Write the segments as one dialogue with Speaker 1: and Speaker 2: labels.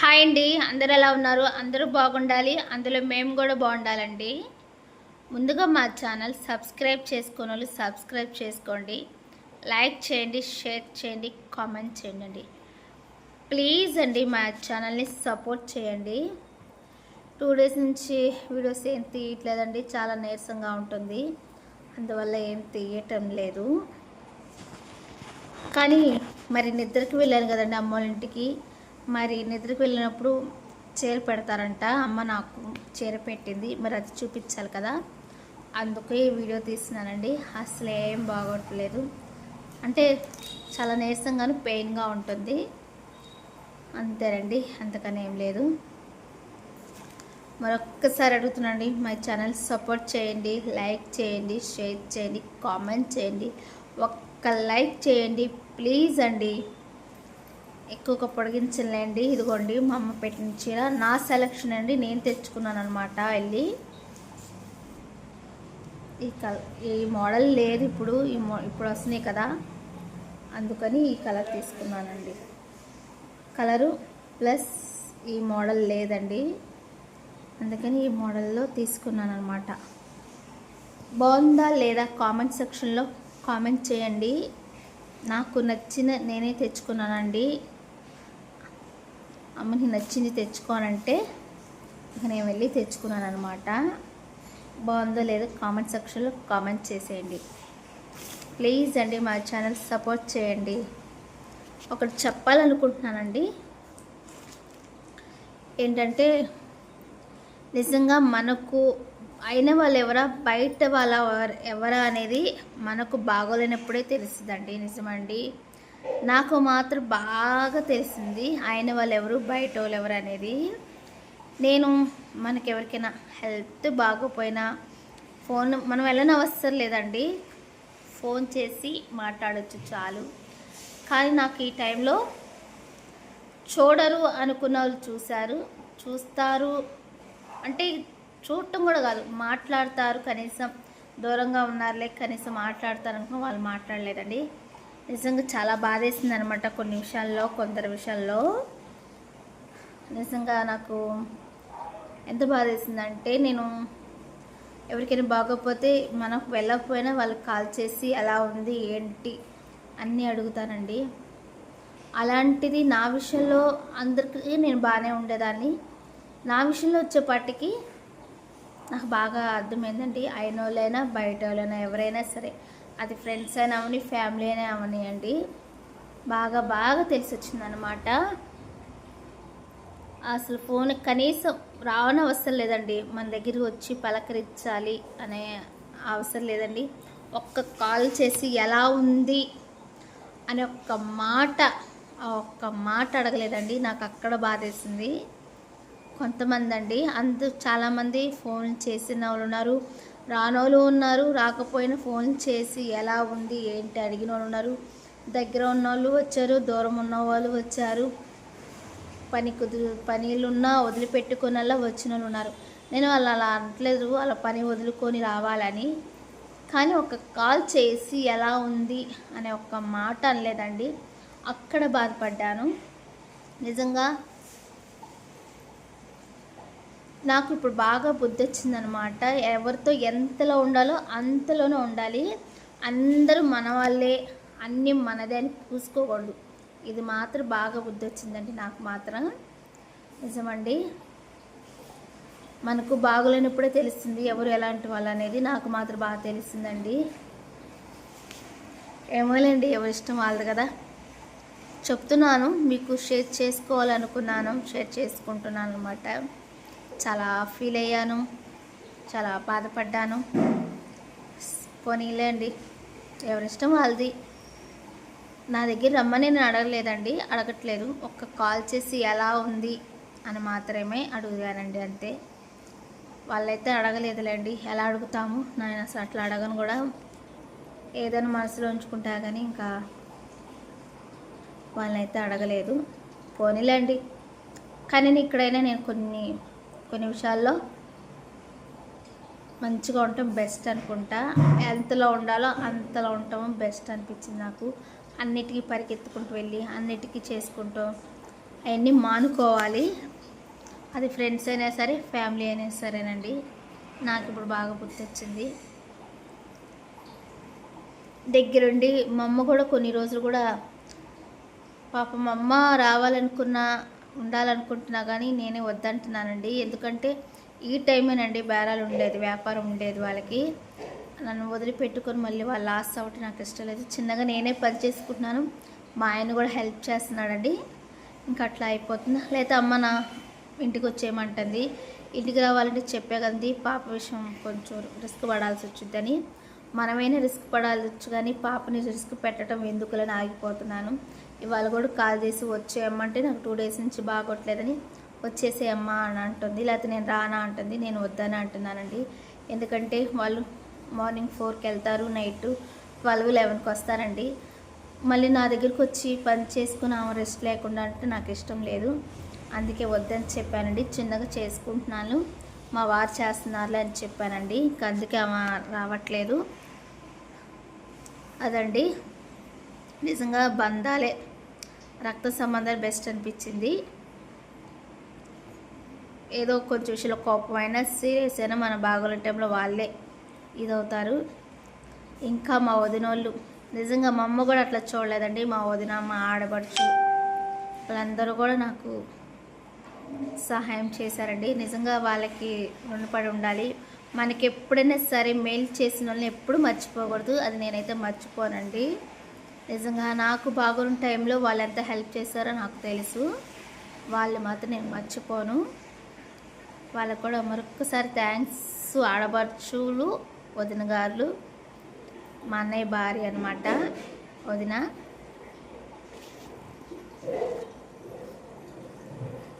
Speaker 1: Hi అండి. అందరూ ఎలా ఉన్నారు? అందరూ బాగుండాలి, అందులో మేము కూడా బాగుండాలండి. ముందుగా మా ఛానల్ సబ్స్క్రైబ్ చేసుకోనోళ్ళు సబ్స్క్రైబ్ చేసుకోండి, లైక్ చేయండి, షేర్ చేయండి, కామెంట్ చేయండి. ప్లీజ్ అండి మా ఛానల్ని సపోర్ట్ చేయండి. 2 డేస్ నుంచి వీడియోస్ ఏం తీయట్లేదండి, చాలా నీరసంగా ఉంటుంది, అందువల్ల ఏం తీయటం లేదు. కానీ మరి నిద్రకి వెళ్ళాను కదండి అమ్మోళ్ళ ఇంటికి. మరి నిద్రకు వెళ్ళినప్పుడు చీర పెడతారంట, అమ్మ నాకు చీర పెట్టింది, మరి అది చూపించాలి కదా, అందుకే వీడియో తీస్తున్నానండి. అసలు ఏం బాగోట్లేదు, అంటే చాలా నీరసంగాను పెయిన్గా ఉంటుంది, అంతేనండి, అంతకని ఏం లేదు. మరొక్కసారి అడుగుతున్నాండి, మా ఛానల్ సపోర్ట్ చేయండి, లైక్ చేయండి, షేర్ చేయండి, కామెంట్ చేయండి. ఒక్క లైక్ చేయండి ప్లీజ్ అండి, ఎక్కువగా పొడిగించలేండి. ఇదిగోండి మా అమ్మ పెట్టిన చీర, నా సెలెక్షన్ అండి, నేను తెచ్చుకున్నాను అనమాట. వెళ్ళి ఈ మోడల్ లేదు ఇప్పుడు, ఇప్పుడు వస్తున్నాయి కదా, అందుకని ఈ కలర్ తీసుకున్నానండి. కలరు ప్లస్ ఈ మోడల్ లేదండి, అందుకని ఈ మోడల్లో తీసుకున్నాను అనమాట. బాగుందా లేదా కామెంట్ సెక్షన్లో కామెంట్ చేయండి. నాకు నచ్చిన నేనే తెచ్చుకున్నానండి, అమ్మకి నచ్చింది తెచ్చుకోనంటే ఇక నేను వెళ్ళి తెచ్చుకున్నాను అనమాట. బాగుందో లేదో కామెంట్ సెక్షన్లో కామెంట్ చేసేయండి ప్లీజ్ అండి, మా ఛానల్ సపోర్ట్ చేయండి. ఒకటి చెప్పాలనుకుంటున్నానండి, ఏంటంటే నిజంగా మనకు అయిన వాళ్ళు ఎవరా, బయట వాళ్ళ ఎవరా అనేది మనకు బాగోలేనప్పుడే తెలుస్తుందండి. నిజమండి, నాకు మాత్రం బాగా తెలిసింది అయిన వాళ్ళు ఎవరు, బయట వాళ్ళు ఎవరు అనేది. నేను మనకెవరికైనా హెల్త్ బాగోపోయినా ఫోన్ మనం వెళ్ళని అవసరం లేదండి, ఫోన్ చేసి మాట్లాడచ్చు చాలు. కానీ నాకు ఈ టైంలో చూడరు అనుకున్న వాళ్ళు చూస్తారు, అంటే చూడటం కూడా కాదు, మాట్లాడతారు, కనీసం దూరంగా ఉన్నారులే కనీసం మాట్లాడతారు అనుకున్న వాళ్ళు మాట్లాడలేదండి. నిజంగా చాలా బాధేసింది అనమాట కొన్ని విషయాల్లో, కొందరు విషయాల్లో. నిజంగా నాకు ఎంత బాధేసిందంటే, నేను ఎవరికైనా బాగోకపోతే మనకు వెళ్ళకపోయినా వాళ్ళకి కాల్ చేసి ఎలా ఉంది ఏంటి అన్నీ అడుగుతానండి. అలాంటిది నా విషయంలో అందరికీ నేను బాగానే ఉండేదాన్ని, నా విషయంలో వచ్చేపాటికి నాకు బాగా అర్థమైందండి. అయిన వాళ్ళైనా బయట వాళ్ళైనా ఎవరైనా సరే, అది ఫ్రెండ్స్ అయినా అవని, ఫ్యామిలీ అయినా అవనియండి, బాగా తెలిసి వచ్చిందనమాట. అసలు ఫోన్ కనీసం రావని అవసరం లేదండి, మన దగ్గరికి వచ్చి పలకరించాలి అనే అవసరం లేదండి. ఒక్క కాల్ చేసి ఎలా ఉంది అనే ఒక్క మాట అడగలేదండి, నాకు అక్కడ బాధేసింది. కొంతమంది అండి, చాలామంది ఫోన్ చేసిన వాళ్ళు ఉన్నారు, రానోళ్ళు ఉన్నారు, రాకపోయినా ఫోన్ చేసి ఎలా ఉంది ఏంటి అడిగిన వాళ్ళు ఉన్నారు, దగ్గర ఉన్నోళ్ళు వచ్చారు, దూరం ఉన్న వాళ్ళు వచ్చారు, పనిలున్నా వదిలిపెట్టుకునేలా వచ్చిన వాళ్ళు ఉన్నారు. నేను వాళ్ళు అలా అనట్లేదు, వాళ్ళ పని వదులుకొని రావాలని, కానీ ఒక కాల్ చేసి ఎలా ఉంది అనే ఒక్క మాట అనలేదండి, అక్కడ బాధపడ్డాను. నిజంగా నాకు ఇప్పుడు బాగా బుద్ధి వచ్చిందనమాట, ఎవరితో ఎంతలో ఉండాలో అంతలోనే ఉండాలి, అందరూ మన వాళ్ళే, అన్నీ మనదే అని చూసుకోకూడదు. ఇది మాత్రం బాగా బుద్ధి వచ్చిందండి నాకు మాత్రం, నిజమండి. మనకు బాగోలేనప్పుడే తెలుస్తుంది ఎవరు ఎలాంటి వాళ్ళు అనేది, నాకు మాత్రం బాగా తెలిసిందండి. ఏమోలేండి, ఎవరి ఇష్టం వాళ్ళది కదా, చెప్తున్నాను, మీకు షేర్ చేసుకోవాలనుకున్నాను, షేర్ చేసుకుంటున్నాను అనమాట. చాలా ఫీల్ అయ్యాను, చాలా బాధపడ్డాను. పోనీలేండి, ఎవరిష్టం వాళ్ళది. నా దగ్గర రమ్మని నేను అడగట్లేదు, ఒక్క కాల్ చేసి ఎలా ఉంది అని మాత్రమే అడుగుతానండి, అంతే. వాళ్ళైతే అడగలేదులేండి, ఎలా అడుగుతాము, నేను అసలు అట్లా అడగను కూడా, ఏదైనా మనసులో ఉంచుకుంటా కానీ ఇంకా వాళ్ళైతే అడగలేదు. పోనీలేండి, కానీ ఇక్కడైనా నేను కొన్ని విషయాల్లో మంచిగా ఉండటం బెస్ట్ అనుకుంటా, ఎంతలో ఉండాలో అంతలో ఉండటం బెస్ట్ అనిపించింది నాకు. అన్నిటికీ పరిగెత్తుకుంటూ వెళ్ళి అన్నిటికీ చేసుకుంటూ అవన్నీ మానుకోవాలి. అది ఫ్రెండ్స్ అయినా సరే, ఫ్యామిలీ అయినా సరేనండి. నాకు ఇప్పుడు బాగా గుర్తొచ్చింది. దగ్గరుండి మా అమ్మ కూడా కొన్ని రోజులు కూడా పాపం మా అమ్మ రావాలనుకున్నా, ఉండాలనుకుంటున్నా కానీ నేనే వద్దంటున్నానండి. ఎందుకంటే ఈ టైమేనండి బేరాలు ఉండేది, వ్యాపారం ఉండేది వాళ్ళకి. నన్ను వదిలిపెట్టుకొని మళ్ళీ వాళ్ళు లాస్ అవ్వటం నాకు ఇష్టం లేదు. చిన్నగా నేనే పని చేసుకుంటున్నాను, మా ఆయన కూడా హెల్ప్ చేస్తున్నాడండి. ఇంకా అట్లా అయిపోతుంది. లేకపోతే అమ్మ నా ఇంటికి వచ్చేయమంటుంది. ఇంటికి రావాలంటే చెప్పే కదండి, పాప విషయం కొంచెం రిస్క్ పడాల్సి వచ్చిందని. మనమైనా రిస్క్ పడాల్సి కానీ పాపని రిస్క్ పెట్టడం ఎందుకులని ఆగిపోతున్నాను. ఇవాళ కూడా కాల్ చేసి వచ్చేయమ్మంటే నాకు 2 డేస్ నుంచి బాగోట్లేదని వచ్చేసేయమ్మా అని అంటుంది. లేకపోతే నేను రానా అంటుంది. నేను వద్దని అంటున్నానండి. ఎందుకంటే వాళ్ళు మార్నింగ్ 4కి వెళ్తారు, నైట్ 12, 11కి వస్తారండి. మళ్ళీ నా దగ్గరికి వచ్చి పని చేసుకుని ఆమె రెస్ట్ లేకుండా అంటే నాకు ఇష్టం లేదు. అందుకే వద్దని చెప్పానండి. చిన్నగా చేసుకుంటున్నాను, మా వారు చేస్తున్నారులే అని చెప్పానండి. ఇంకా అందుకే ఆమె రావట్లేదు. అదండి, నిజంగా బంధాలే, రక్త సంబంధాలు బెస్ట్ అనిపించింది. ఏదో కొంచెం విషయంలో కోపమైనా సీరియస్ అయినా మన బాగోల టైంలో వాళ్ళే ఇదవుతారు. ఇంకా మా వదినోళ్ళు నిజంగా మా అమ్మ కూడా అట్లా చూడలేదండి. మా వదిన, మా ఆడపడుచు వాళ్ళందరూ కూడా నాకు సహాయం చేశారండి. నిజంగా వాళ్ళకి రుణపడి ఉండాలి. మనకి ఎప్పుడైనా సరే మేలు చేసిన వాళ్ళని ఎప్పుడు మర్చిపోకూడదు. అది నేనైతే మర్చిపోనండి. నిజంగా నాకు బాగున్న టైంలో వాళ్ళు ఎంత హెల్ప్ చేశారో నాకు తెలుసు. వాళ్ళు మాత్రం నేను మర్చిపోను. వాళ్ళకు కూడా మరొక్కసారి థ్యాంక్స్. ఆడపడుచులు, వదిన గారు, మా అన్నయ్య భార్య అనమాట వదిన.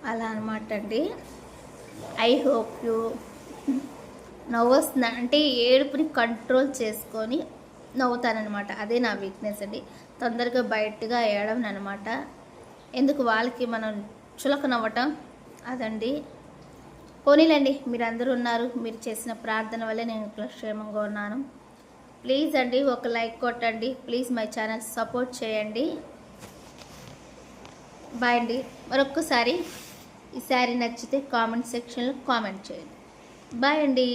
Speaker 1: అలా అనమాట అండి. I hope you. నవ్వు వస్తుంది అంటే ఏడుపుని కంట్రోల్ చేసుకొని నవ్వుతానమాట. అదే నా వీక్నెస్ అండి. తొందరగా బయటగా ఏడవను అనమాట. ఎందుకు వాళ్ళకి మనం చులక నవ్వటం, అదండి. పోనీలండి, మీరు అందరూ ఉన్నారు. మీరు చేసిన ప్రార్థన వల్లే నేను క్షేమంగా ఉన్నాను. ప్లీజ్ అండి ఒక లైక్ కొట్టండి. ప్లీజ్ మై ఛానల్ సపోర్ట్ చేయండి. బాయ్ అండి. మరొక్కసారి ఈ శారీ నచ్చితే కామెంట్ సెక్షన్లో కామెంట్ చేయండి. బాయ్ అండి.